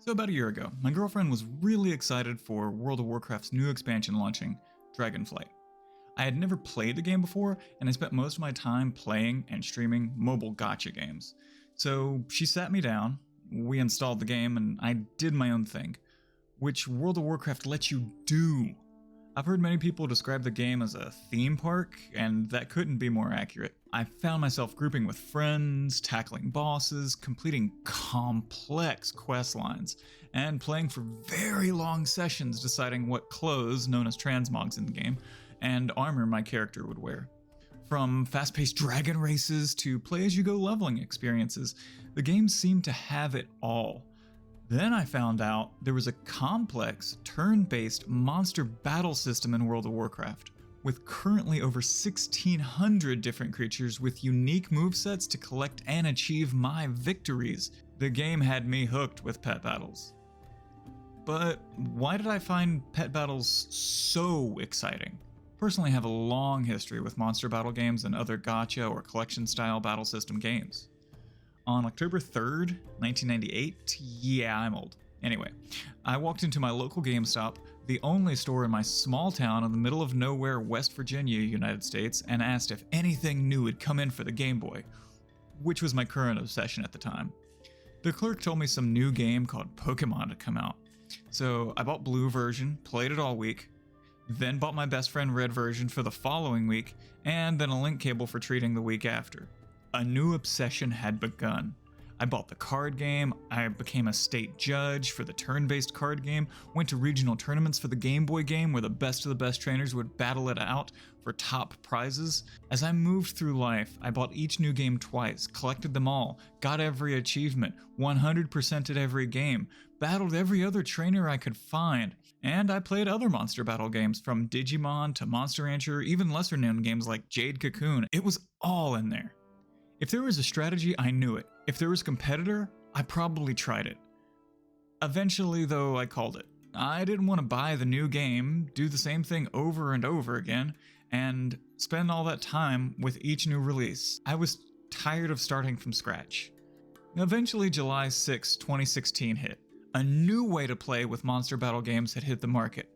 So about a year ago, my girlfriend was really excited for World of Warcraft's new expansion launching, Dragonflight. I had never played the game before, and I spent most of my time playing and streaming mobile gacha games. So she sat me down, we installed the game, and I did my own thing, which World of Warcraft lets you do. I've heard many people describe the game as a theme park, and that couldn't be more accurate. I found myself grouping with friends, tackling bosses, completing complex quest lines, and playing for very long sessions deciding what clothes, known as transmogs in the game, and armor my character would wear. From fast-paced dragon races to play-as-you-go leveling experiences, the game seemed to have it all. Then I found out there was a complex, turn-based monster battle system in World of Warcraft, with currently over 1,600 different creatures with unique movesets to collect and achieve my victories. The game had me hooked with pet battles. But why did I find pet battles so exciting? Personally, I have a long history with monster battle games and other gacha or collection-style battle system games. On October 3rd, 1998, yeah, I'm old. Anyway, I walked into my local GameStop, the only store in my small town in the middle of nowhere, West Virginia, United States, and asked if anything new had come in for the Game Boy, which was my current obsession at the time. The clerk told me some new game called Pokemon had come out. So I bought blue version, played it all week, then bought my best friend red version for the following week, and then a link cable for treating the week after. A new obsession had begun. I bought the card game, I became a state judge for the turn-based card game, went to regional tournaments for the Game Boy game where the best of the best trainers would battle it out for top prizes. As I moved through life, I bought each new game twice, collected them all, got every achievement, 100%ed every game, battled every other trainer I could find, and I played other monster battle games from Digimon to Monster Rancher, even lesser known games like Jade Cocoon. It was all in there. If there was a strategy, I knew it. If there was a competitor, I probably tried it. Eventually, though, I called it. I didn't want to buy the new game, do the same thing over and over again, and spend all that time with each new release. I was tired of starting from scratch. Eventually, July 6, 2016 hit. A new way to play with monster battle games had hit the market.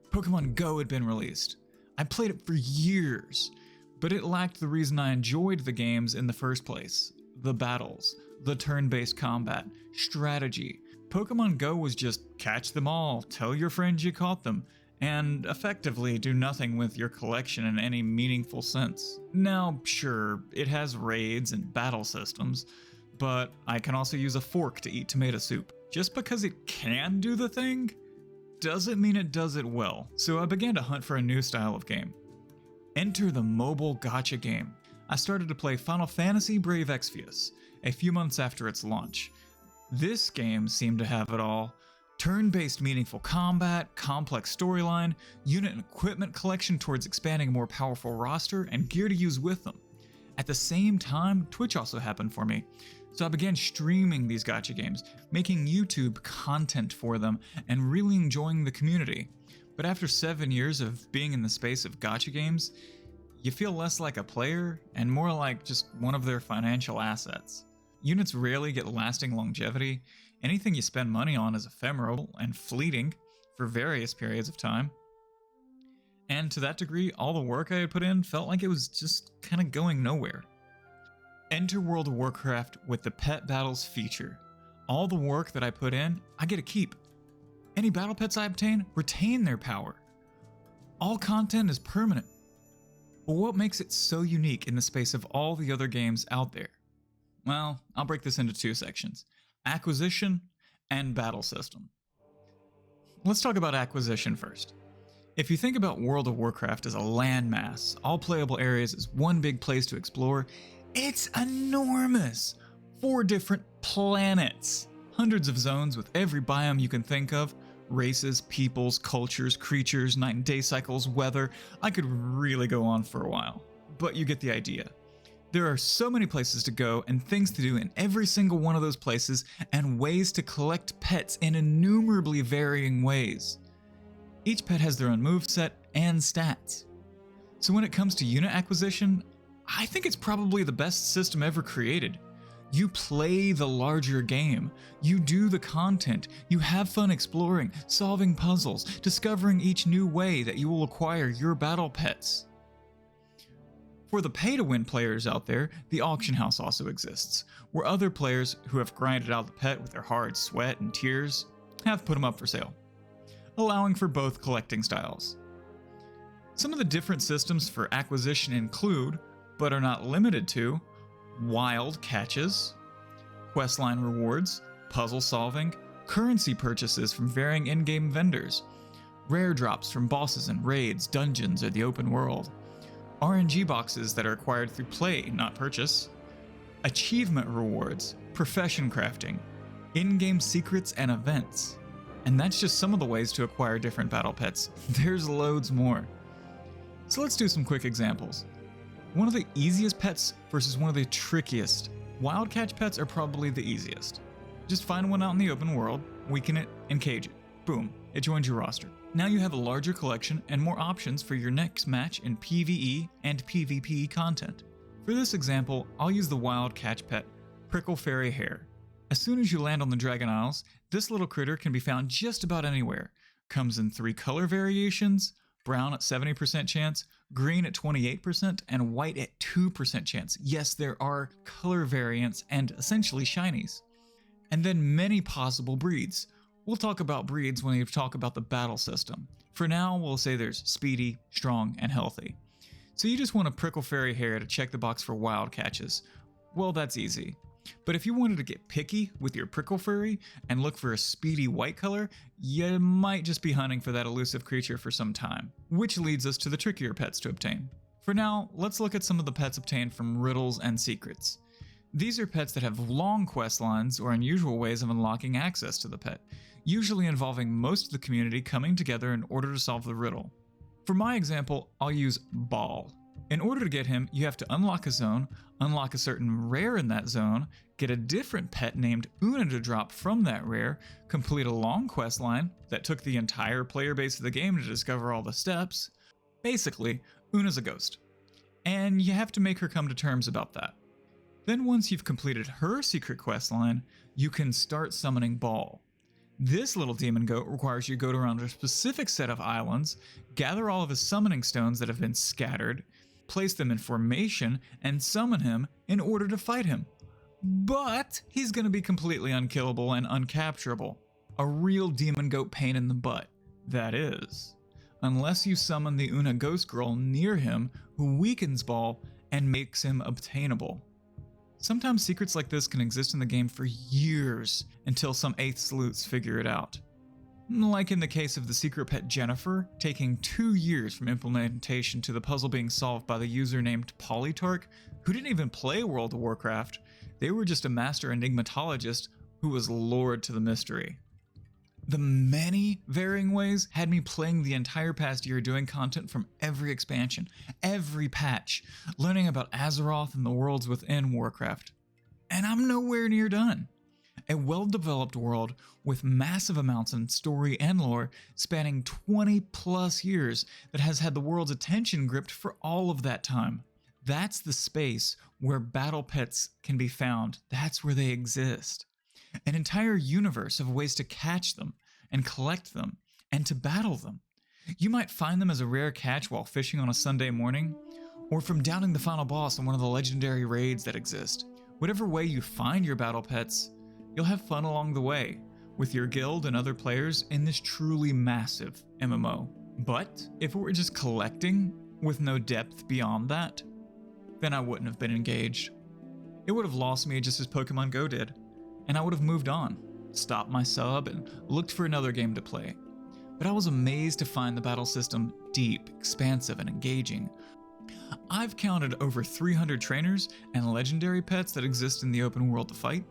Pokemon Go had been released. I played it for years, but it lacked the reason I enjoyed the games in the first place. The battles, the turn-based combat, strategy. Pokemon Go was just catch them all, tell your friends you caught them, and effectively do nothing with your collection in any meaningful sense. Now, sure, it has raids and battle systems, but I can also use a fork to eat tomato soup. Just because it can do the thing, doesn't mean it does it well. So I began to hunt for a new style of game. Enter the mobile gacha game. I started to play Final Fantasy Brave Exvius a few months after its launch. This game seemed to have it all. Turn-based meaningful combat, complex storyline, unit and equipment collection towards expanding a more powerful roster, and gear to use with them. At the same time, Twitch also happened for me. So I began streaming these gacha games, making YouTube content for them, and really enjoying the community. But after 7 years of being in the space of gacha games, you feel less like a player and more like just one of their financial assets. Units rarely get lasting longevity. Anything you spend money on is ephemeral and fleeting for various periods of time. And to that degree, all the work I had put in felt like it was just kind of going nowhere. Enter World of Warcraft with the Pet Battles feature. All the work that I put in, I get to keep. Any battle pets I obtain retain their power. All content is permanent. But what makes it so unique in the space of all the other games out there? Well, I'll break this into two sections: Acquisition and Battle System. Let's talk about Acquisition first. If you think about World of Warcraft as a landmass, all playable areas as one big place to explore, it's enormous! 4 different planets! Hundreds of zones with every biome you can think of, races, peoples, cultures, creatures, night and day cycles, weather. I could really go on for a while, but you get the idea. There are so many places to go and things to do in every single one of those places, and ways to collect pets in innumerably varying ways. Each pet has their own moveset and stats. So when it comes to unit acquisition, I think it's probably the best system ever created. You play the larger game. You do the content. You have fun exploring, solving puzzles, discovering each new way that you will acquire your battle pets. For the pay-to-win players out there, the auction house also exists, where other players who have grinded out the pet with their hard sweat and tears have put them up for sale, allowing for both collecting styles. Some of the different systems for acquisition include, but are not limited to, wild catches, questline rewards, puzzle solving, currency purchases from varying in-game vendors, rare drops from bosses in raids, dungeons, or the open world, RNG boxes that are acquired through play, not purchase, achievement rewards, profession crafting, in-game secrets and events. And that's just some of the ways to acquire different battle pets. There's loads more. So let's do some quick examples. One of the easiest pets versus one of the trickiest. Wild catch pets are probably the easiest. Just find one out in the open world, weaken it, and cage it. Boom, it joins your roster. Now you have a larger collection and more options for your next match in PvE and PvP content. For this example, I'll use the wild catch pet, Prickle Fairy Hare. As soon as you land on the Dragon Isles, this little critter can be found just about anywhere. Comes in 3 color variations, brown at 70% chance, green at 28%, and white at 2% chance. Yes, there are color variants and essentially shinies. And then many possible breeds. We'll talk about breeds when we talk about the battle system. For now, we'll say there's speedy, strong, and healthy. So you just want a Prickle Fairy Hare to check the box for wild catches. Well, that's easy. But if you wanted to get picky with your Prickle Fairy and look for a speedy white color, you might just be hunting for that elusive creature for some time. Which leads us to the trickier pets to obtain. For now, let's look at some of the pets obtained from riddles and secrets. These are pets that have long quest lines or unusual ways of unlocking access to the pet, usually involving most of the community coming together in order to solve the riddle. For my example, I'll use Ball. In order to get him, you have to unlock a zone, unlock a certain rare in that zone, get a different pet named Una to drop from that rare, complete a long quest line that took the entire player base of the game to discover all the steps. Basically, Una's a ghost, and you have to make her come to terms about that. Then once you've completed her secret quest line, you can start summoning Ball. This little demon goat requires you to go around a specific set of islands, gather all of his summoning stones that have been scattered, place them in formation, and summon him in order to fight him. But he's going to be completely unkillable and uncapturable. A real demon goat pain in the butt, that is. Unless you summon the Una Ghost Girl near him, who weakens Ball and makes him obtainable. Sometimes secrets like this can exist in the game for years until some 8th sleuths figure it out. Like in the case of the secret pet Jennifer, taking 2 years from implementation to the puzzle being solved by the user named Polytarch, who didn't even play World of Warcraft. They were just a master enigmatologist who was lured to the mystery. The many varying ways had me playing the entire past year doing content from every expansion, every patch, learning about Azeroth and the worlds within Warcraft. And I'm nowhere near done. A well-developed world with massive amounts in story and lore spanning 20 plus years that has had the world's attention gripped for all of that time. That's the space where battle pets can be found. That's where they exist. An entire universe of ways to catch them and collect them and to battle them. You might find them as a rare catch while fishing on a Sunday morning, or from downing the final boss in one of the legendary raids that exist. Whatever way you find your battle pets, you'll have fun along the way with your guild and other players in this truly massive MMO. But if it were just collecting with no depth beyond that, then I wouldn't have been engaged. It would have lost me just as Pokemon Go did, and I would have moved on, stopped my sub, and looked for another game to play. But I was amazed to find the battle system deep, expansive, and engaging. I've counted over 300 trainers and legendary pets that exist in the open world to fight,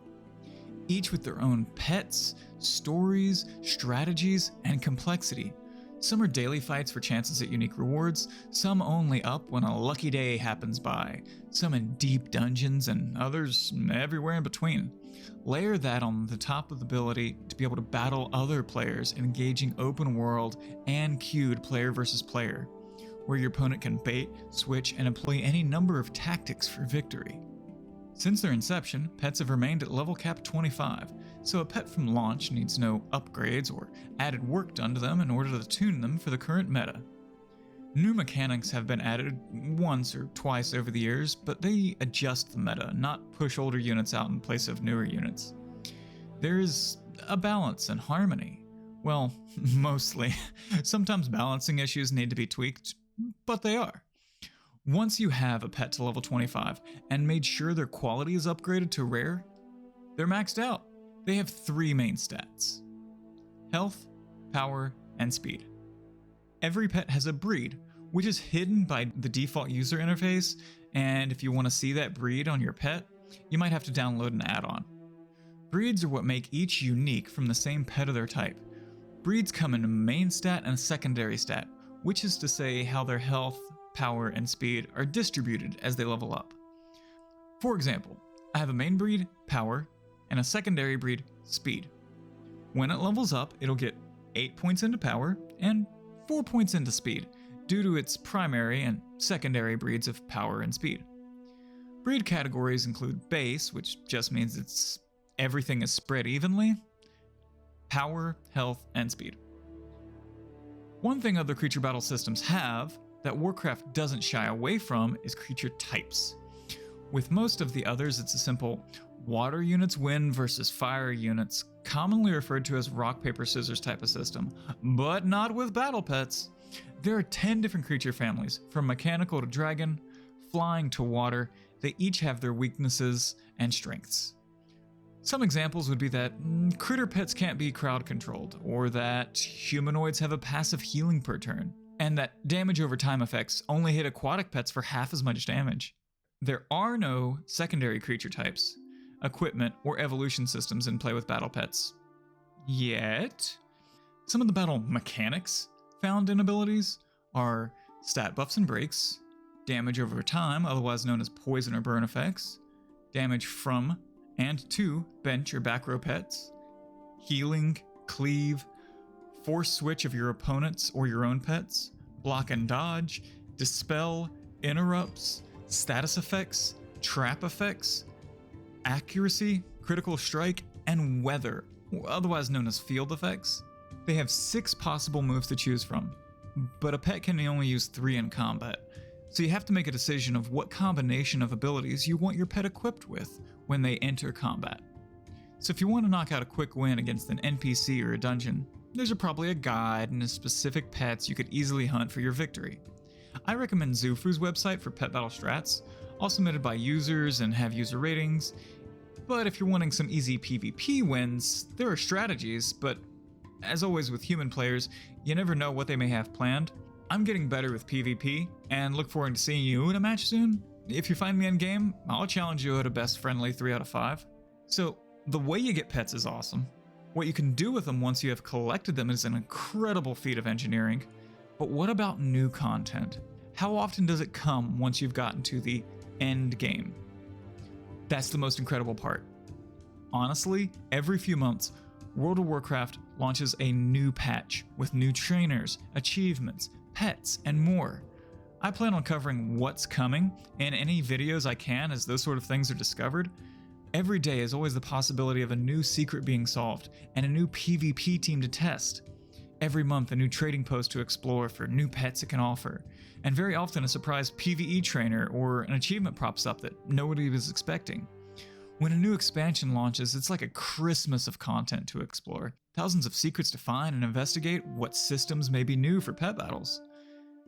each with their own pets, stories, strategies, and complexity. Some are daily fights for chances at unique rewards, some only up when a lucky day happens by, some in deep dungeons, and others everywhere in between. Layer that on the top of the ability to be able to battle other players in engaging open world and queued player versus player, where your opponent can bait, switch, and employ any number of tactics for victory. Since their inception, pets have remained at level cap 25, so a pet from launch needs no upgrades or added work done to them in order to tune them for the current meta. New mechanics have been added once or twice over the years, but they adjust the meta, not push older units out in place of newer units. There's a balance and harmony. Well, mostly. Sometimes balancing issues need to be tweaked, but they are. Once you have a pet to level 25 and made sure their quality is upgraded to rare, they're maxed out. They have 3 main stats: health, power, and speed. Every pet has a breed, which is hidden by the default user interface, and if you want to see that breed on your pet, you might have to download an add-on. Breeds are what make each unique from the same pet of their type. Breeds come in a main stat and a secondary stat, which is to say how their health, power, and speed are distributed as they level up. For example, I have a main breed, power, and a secondary breed, speed. When it levels up, it'll get 8 points into power and 4 points into speed, due to its primary and secondary breeds of power and speed. Breed categories include base, which just means everything is spread evenly, power, health, and speed. One thing other creature battle systems have that Warcraft doesn't shy away from is creature types. With most of the others, it's a simple water units win versus fire units, commonly referred to as rock, paper, scissors type of system, but not with battle pets. There are 10 different creature families, from mechanical to dragon, flying to water. They each have their weaknesses and strengths. Some examples would be that critter pets can't be crowd controlled, or that humanoids have a passive healing per turn, and that damage over time effects only hit aquatic pets for half as much damage. There are no secondary creature types, equipment, or evolution systems in play with battle pets. Yet. Some of the battle mechanics found in abilities are stat buffs and breaks, damage over time, otherwise known as poison or burn effects, damage from and to bench or back row pets, healing, cleave, force switch of your opponents or your own pets, block and dodge, dispel, interrupts, status effects, trap effects, accuracy, critical strike, and weather, otherwise known as field effects. They have 6 possible moves to choose from, but a pet can only use 3 in combat, so you have to make a decision of what combination of abilities you want your pet equipped with when they enter combat. So if you want to knock out a quick win against an NPC or a dungeon, there's probably a guide and a specific pets you could easily hunt for your victory. I recommend Zufu's website for pet battle strats, all submitted by users and have user ratings. But if you're wanting some easy PvP wins, there are strategies, but as always with human players, you never know what they may have planned. I'm getting better with PvP and look forward to seeing you in a match soon. If you find me in game, I'll challenge you at a best friendly 3 out of 5. So the way you get pets is awesome. What you can do with them once you have collected them is an incredible feat of engineering. But what about new content? How often does it come once you've gotten to the end game? That's the most incredible part. Honestly, every few months, World of Warcraft launches a new patch with new trainers, achievements, pets, and more. I plan on covering what's coming in any videos I can as those sort of things are discovered. Every day is always the possibility of a new secret being solved and a new PvP team to test. Every month a new trading post to explore for new pets it can offer, and very often a surprise PvE trainer or an achievement pops up that nobody was expecting. When a new expansion launches, it's like a Christmas of content to explore. Thousands of secrets to find and investigate what systems may be new for pet battles.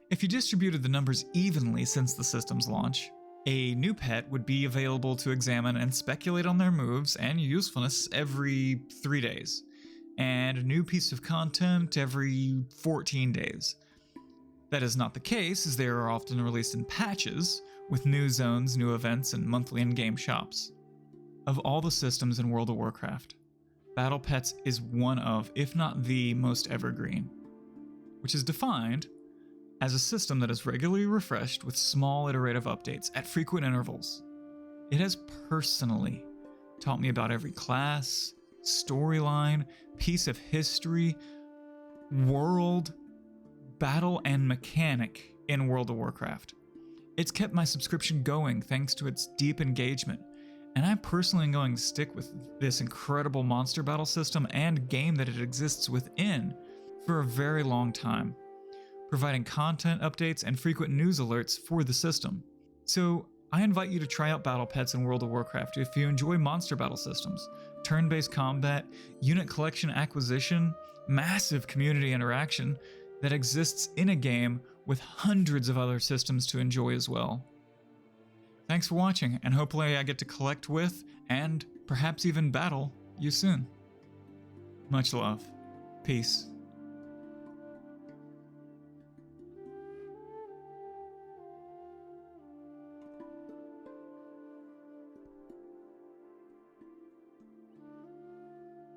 If you distributed the numbers evenly since the system's launch, a new pet would be available to examine and speculate on their moves and usefulness every 3 days, and a new piece of content every 14 days. That is not the case, as they are often released in patches, with new zones, new events, and monthly in-game shops. Of all the systems in World of Warcraft, Battle Pets is one of, if not the most evergreen, which is defined as a system that is regularly refreshed with small iterative updates at frequent intervals. It has personally taught me about every class, storyline, piece of history, world, battle, and mechanic in World of Warcraft. It's kept my subscription going thanks to its deep engagement, and I personally am going to stick with this incredible monster battle system and game that it exists within for a very long time, providing content updates and frequent news alerts for the system. So I invite you to try out Battle Pets in World of Warcraft if you enjoy monster battle systems, turn-based combat, unit collection acquisition, massive community interaction that exists in a game with hundreds of other systems to enjoy as well. Thanks for watching, and hopefully I get to collect with, and perhaps even battle, you soon. Much love. Peace.